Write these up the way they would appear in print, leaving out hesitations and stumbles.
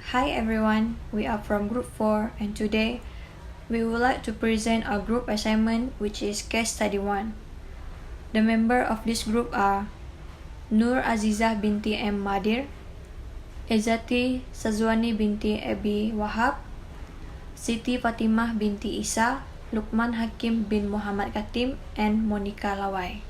Hi everyone, we are from Group 4 and today we would like to present our group assignment which is Case Study 1. The members of this group are Nur Azizah binti M. Madir, Ezati Sazwani binti Abi Wahab, Siti Fatimah binti Isa, Lukman Hakim bin Muhammad Katim, and Monica Lawai.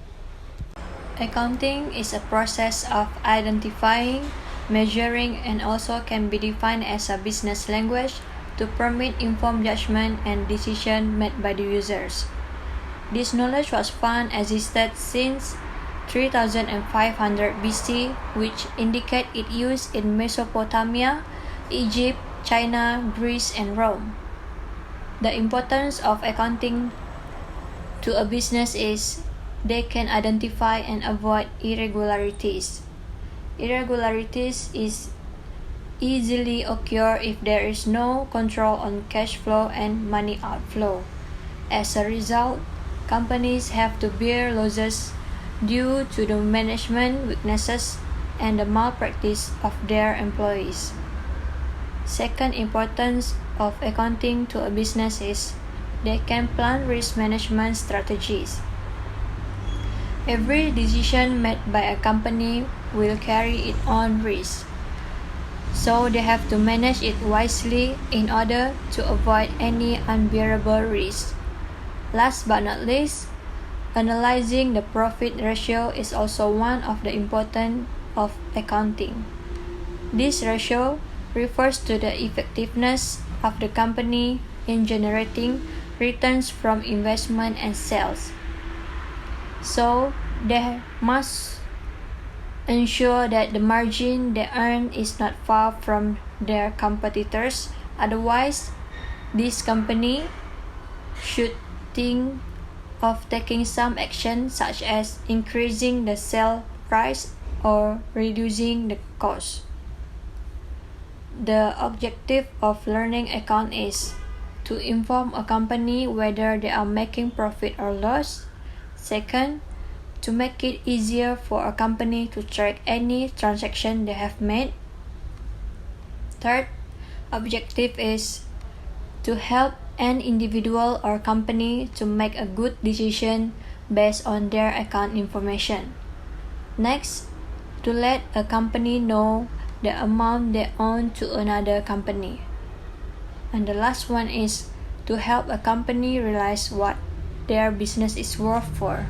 Accounting is a process of identifying, measuring, and also can be defined as a business language to permit informed judgment and decision made by the users. This knowledge was found existed since 3500 BC, which indicate its use in Mesopotamia, Egypt, China, Greece, and Rome. The importance of accounting to a business is they can identify and avoid irregularities. Irregularities is easily occur if there is no control on cash flow and money outflow. As a result, companies have to bear losses due to the management weaknesses and the malpractice of their employees. Second importance of accounting to a business is they can plan risk management strategies. Every decision made by a company will carry its own risk, so they have to manage it wisely in order to avoid any unbearable risk. Last but not least, analyzing the profit ratio is also one of the importance of accounting. This ratio refers to the effectiveness of the company in generating returns from investment and sales. So they must ensure that the margin they earn is not far from their competitors. Otherwise, this company should think of taking some action such as increasing the sale price or reducing the cost. The objective of learning account is to inform a company whether they are making profit or loss. Second, to make it easier for a company to track any transaction they have made. Third, objective is to help an individual or company to make a good decision based on their account information. Next, to let a company know the amount they own to another company. And the last one is to help a company realize what their business is worth for.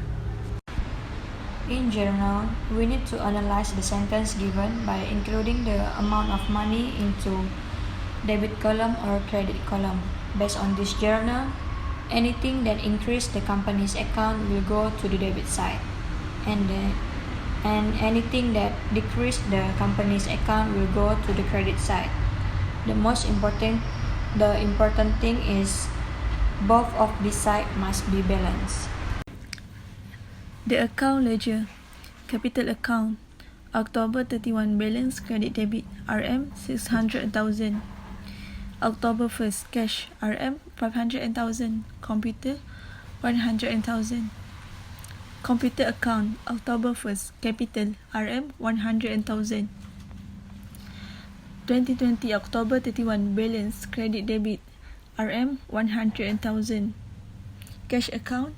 In general, we need to analyze the sentence given by including the amount of money into debit column or credit column. Based on this journal, anything that increases the company's account will go to the debit side, and anything that decreases the company's account will go to the credit side. The important thing is both of these sides must be balanced. The account ledger. Capital account. October 31 balance credit debit RM 600,000. October 1st cash RM 500,000. Computer 100,000. Computer account. October 1st capital RM 100,000. 2020 October 31 balance credit debit RM 100,000. Cash account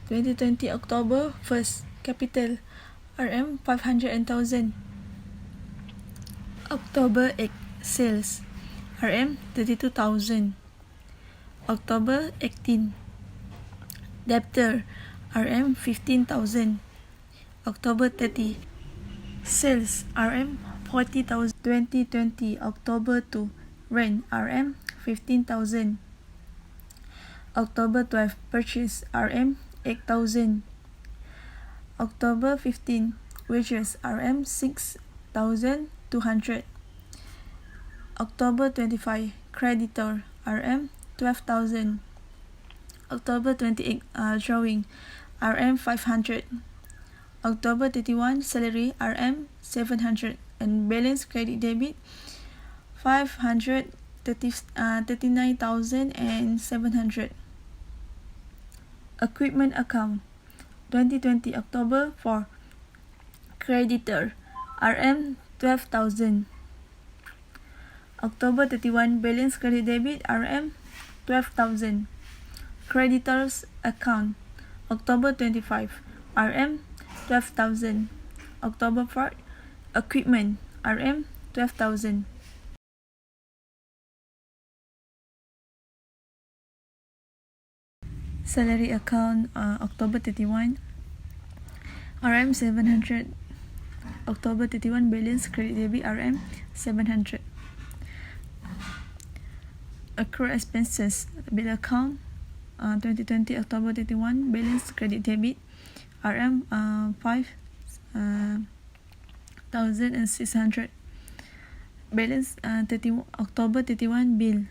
2020 October 1st capital RM 500,000. October 8 sales RM 32,000. October 18 debtor RM 15,000. October 30 sales RM 40,000. 2020 October 2 rent RM 15,000. October 12 purchase RM 8,000. October 15 wages RM 6,200. October 25 creditor RM 12,000. October 28 drawing RM 500. October 31 salary RM 700 and balance credit debit 539,700. Equipment account 2020 October 4 creditor RM 12,000. October 31 balance credit debit RM 12,000. Creditors account October 25 RM 12,000. October 4 equipment RM 12,000. Salary account October 31 RM 700. October 31 balance credit debit RM 700. Accrued expenses bill account 2020 October 31 balance credit debit RM 5,600. Balance October 31 bill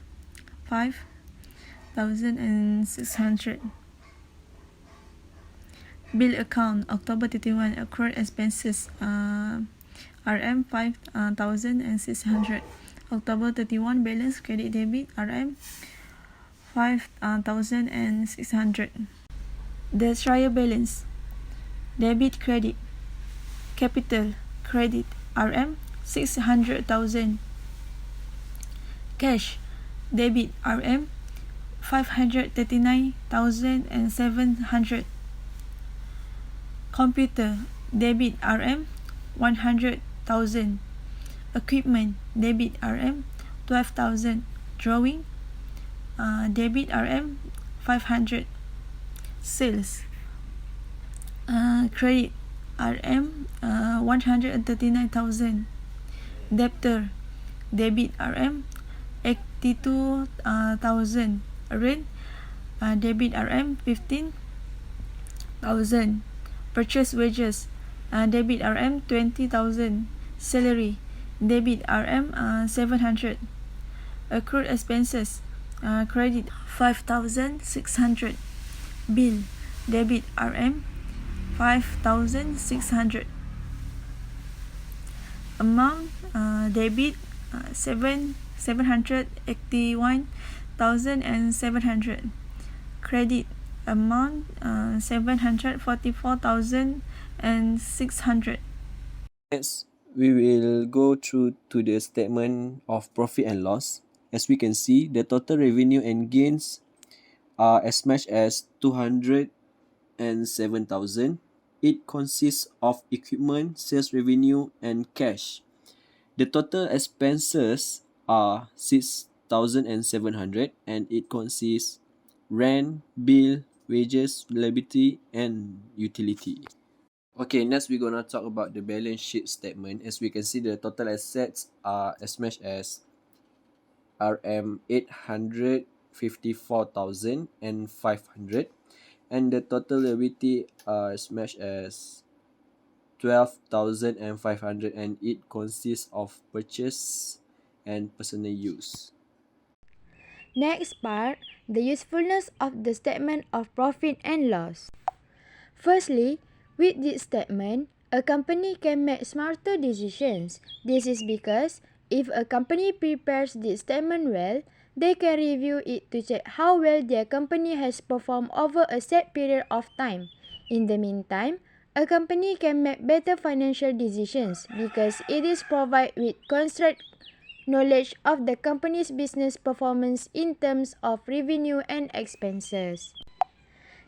5,600. Bill account October 31 accrued expenses RM 5,600. October 31 balance credit debit RM 5,600. The trial balance debit credit capital credit RM 600,000. Cash debit RM 539,700. Computer debit RM 100,000. Equipment debit RM 12,000. Drawing debit RM 500. Sales credit RM 139,000. Debtor debit RM 82,000. Rent debit RM 15,000. Purchase wages debit RM 20,000. Salary debit RM 700. Accrued expenses credit 5,600. Bill debit RM 5,600. Amount debit 781,700. Credit amount 744,600. Next, we will go through to the statement of profit and loss. As we can see, the total revenue and gains are as much as 207,000. It consists of equipment, sales revenue, and cash. The total expenses are 6,700 and it consists rent, bill, wages, liability, and utility. Okay, next we're gonna talk about the balance sheet statement. As we can see, the total assets are as much as RM 854,500 and the total liability are as much as 12,500 and it consists of purchase and personal use. Next part, the usefulness of the statement of profit and loss. Firstly, with this statement, a company can make smarter decisions. This is because if a company prepares this statement well, they can review it to check how well their company has performed over a set period of time. In the meantime, a company can make better financial decisions because it is provided with construct knowledge of the company's business performance in terms of revenue and expenses.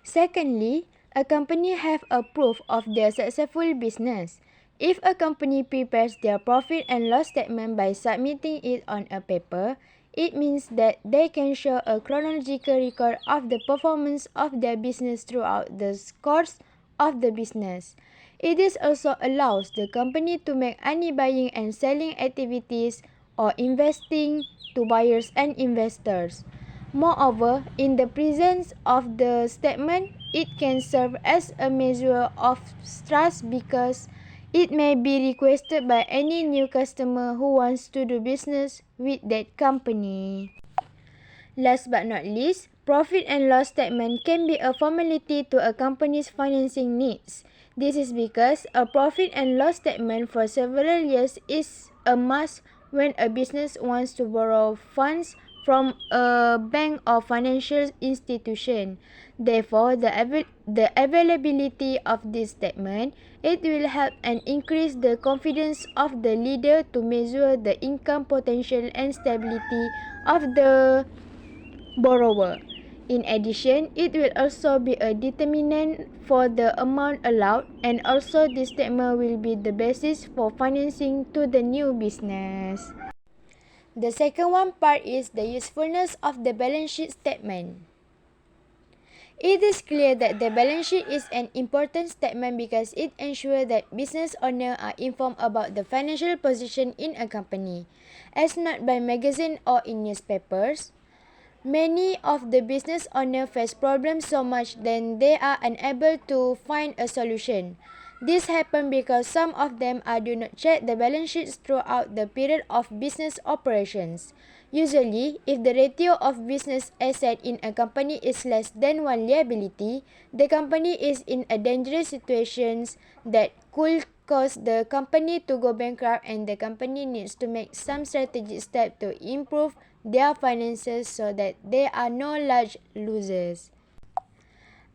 Secondly, a company have a proof of their successful business. If a company prepares their profit and loss statement by submitting it on a paper, it means that they can show a chronological record of the performance of their business throughout the course of the business. It is also allows the company to make any buying and selling activities or investing to buyers and investors. Moreover, in the presence of the statement, it can serve as a measure of trust because it may be requested by any new customer who wants to do business with that company. Last but not least, profit and loss statement can be a formality to a company's financing needs. This is because a profit and loss statement for several years is a must when a business wants to borrow funds from a bank or financial institution. Therefore, the availability of this statement It will help and increase the confidence of the leader to measure the income potential and stability of the borrower. In addition, it will also be a determinant for the amount allowed, and also this statement will be the basis for financing to the new business. The second one part is the usefulness of the balance sheet statement. It is clear that the balance sheet is an important statement because it ensures that business owners are informed about the financial position in a company. As not by magazine or in newspapers, many of the business owners face problems so much that they are unable to find a solution. This happens because some of them do not check the balance sheets throughout the period of business operations. Usually, if the ratio of business asset in a company is less than one liability, the company is in a dangerous situation that could cause the company to go bankrupt, and the company needs to make some strategic steps to improve their finances so that there are no large losers.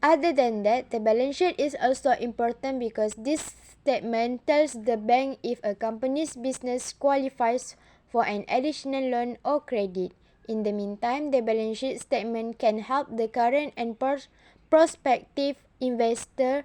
Other than that, the balance sheet is also important because this statement tells the bank if a company's business qualifies for an additional loan or credit. In the meantime, the balance sheet statement can help the current and prospective investor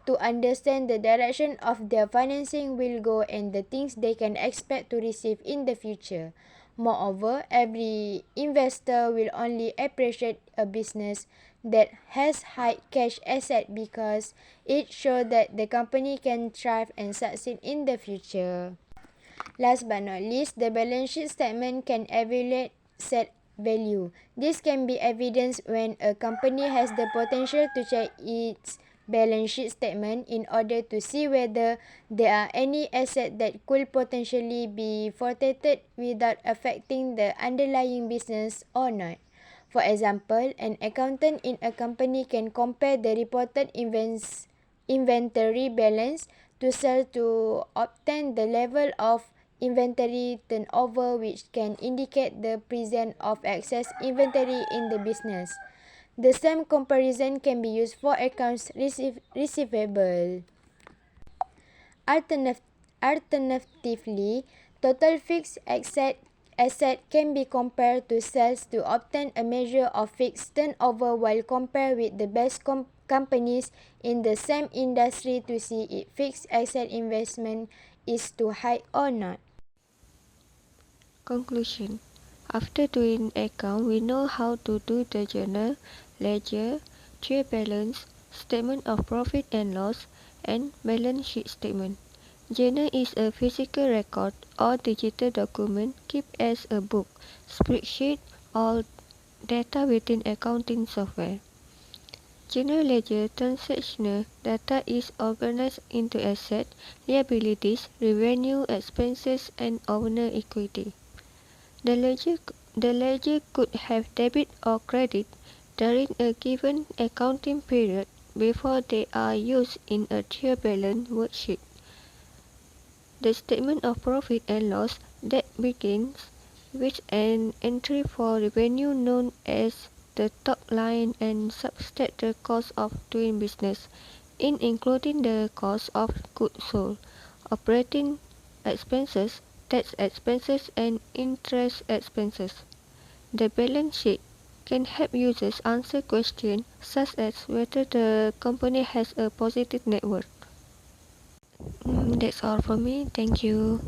to understand the direction of their financing will go and the things they can expect to receive in the future. Moreover, every investor will only appreciate a business that has high cash asset because it shows that the company can thrive and succeed in the future. Last but not least, the balance sheet statement can evaluate set value. This can be evidenced when a company has the potential to check its balance sheet statement in order to see whether there are any assets that could potentially be forfeited without affecting the underlying business or not. For example, an accountant in a company can compare the reported inventory balance to sell to obtain the level of inventory turnover, which can indicate the presence of excess inventory in the business. The same comparison can be used for accounts receivable. Alternatively, total fixed asset can be compared to sales to obtain a measure of fixed turnover, while compared with the best companies in the same industry to see if fixed asset investment is too high or not. Conclusion. After doing account, we know how to do the journal, ledger, trial balance, statement of profit and loss, and balance sheet statement. Journal is a physical record or digital document kept as a book, spreadsheet, or data within accounting software. General ledger transactional data is organized into assets, liabilities, revenue, expenses, and owner equity. The ledger could have debit or credit during a given accounting period before they are used in a trial balance worksheet. The statement of profit and loss that begins with an entry for revenue known as the top line and subtract the cost of doing business, including the cost of goods sold, operating expenses, tax expenses, and interest expenses. The balance sheet can help users answer questions such as whether the company has a positive net worth. That's all from me. Thank you.